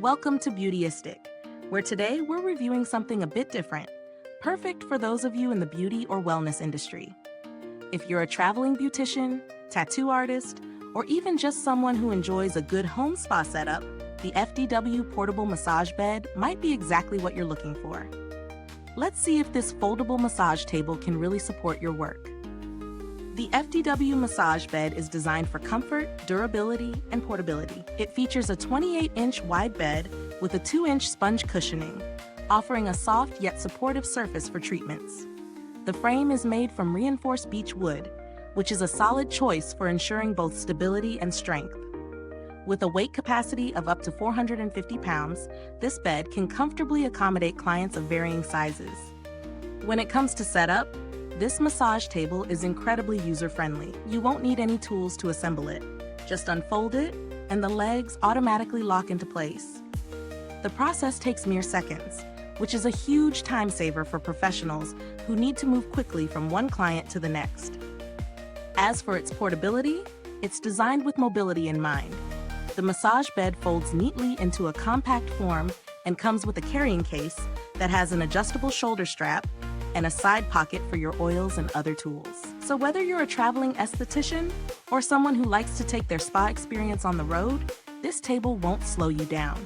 Welcome to Beautyistic, where today we're reviewing something a bit different, perfect for those of you in the beauty or wellness industry. If you're a traveling beautician, tattoo artist, or even just someone who enjoys a good home spa setup, the FDW Portable Massage Bed might be exactly what you're looking for. Let's see if this foldable massage table can really support your work. The FDW Massage Bed is designed for comfort, durability, and portability. It features a 28-inch wide bed with a 2-inch sponge cushioning, offering a soft yet supportive surface for treatments. The frame is made from reinforced beechwood, which is a solid choice for ensuring both stability and strength. With a weight capacity of up to 450 pounds, this bed can comfortably accommodate clients of varying sizes. When it comes to setup, this massage table is incredibly user-friendly. You won't need any tools to assemble it. Just unfold it, and the legs automatically lock into place. The process takes mere seconds, which is a huge time saver for professionals who need to move quickly from one client to the next. As for its portability, it's designed with mobility in mind. The massage bed folds neatly into a compact form and comes with a carrying case that has an adjustable shoulder strap and a side pocket for your oils and other tools. So whether you're a traveling esthetician or someone who likes to take their spa experience on the road, this table won't slow you down.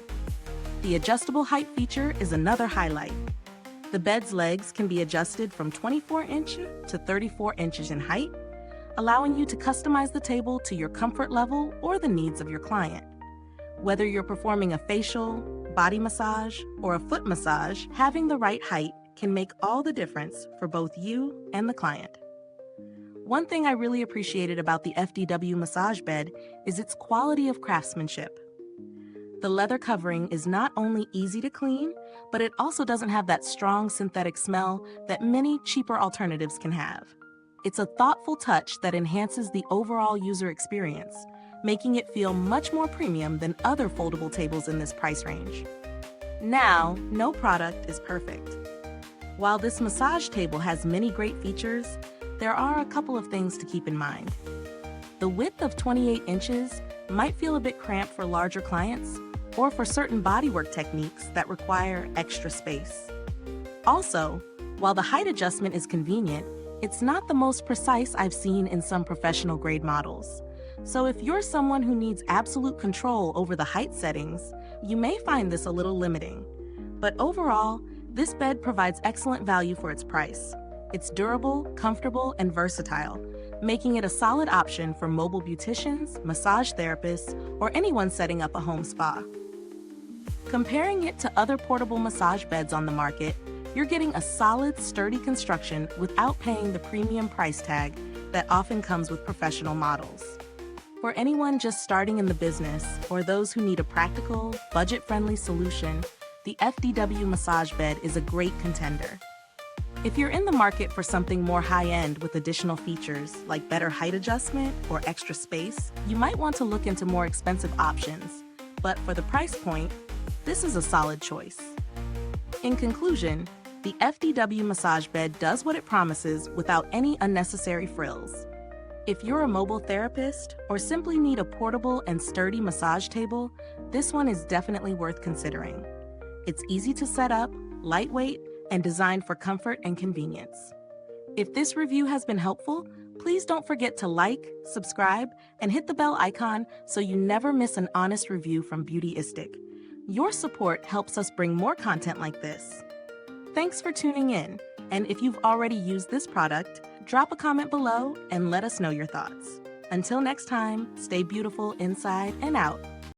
The adjustable height feature is another highlight. The bed's legs can be adjusted from 24 inches to 34 inches in height, allowing you to customize the table to your comfort level or the needs of your client. Whether you're performing a facial, body massage, or a foot massage, having the right height can make all the difference for both you and the client. One thing I really appreciated about the FDW Massage Bed is its quality of craftsmanship. The leather covering is not only easy to clean, but it also doesn't have that strong synthetic smell that many cheaper alternatives can have. It's a thoughtful touch that enhances the overall user experience, making it feel much more premium than other foldable tables in this price range. Now, no product is perfect. While this massage table has many great features, there are a couple of things to keep in mind. The width of 28 inches might feel a bit cramped for larger clients or for certain bodywork techniques that require extra space. Also, while the height adjustment is convenient, it's not the most precise I've seen in some professional grade models. So if you're someone who needs absolute control over the height settings, you may find this a little limiting. But overall, this bed provides excellent value for its price. It's durable, comfortable, and versatile, making it a solid option for mobile beauticians, massage therapists, or anyone setting up a home spa. Comparing it to other portable massage beds on the market, you're getting a solid, sturdy construction without paying the premium price tag that often comes with professional models. For anyone just starting in the business or those who need a practical, budget-friendly solution, the FDW Massage Bed is a great contender. If you're in the market for something more high-end with additional features like better height adjustment or extra space, you might want to look into more expensive options. But for the price point, this is a solid choice. In conclusion, the FDW Massage Bed does what it promises without any unnecessary frills. If you're a mobile therapist or simply need a portable and sturdy massage table, this one is definitely worth considering. It's easy to set up, lightweight, and designed for comfort and convenience. If this review has been helpful, please don't forget to like, subscribe, and hit the bell icon so you never miss an honest review from Beautyistic. Your support helps us bring more content like this. Thanks for tuning in, and if you've already used this product, drop a comment below and let us know your thoughts. Until next time, stay beautiful inside and out.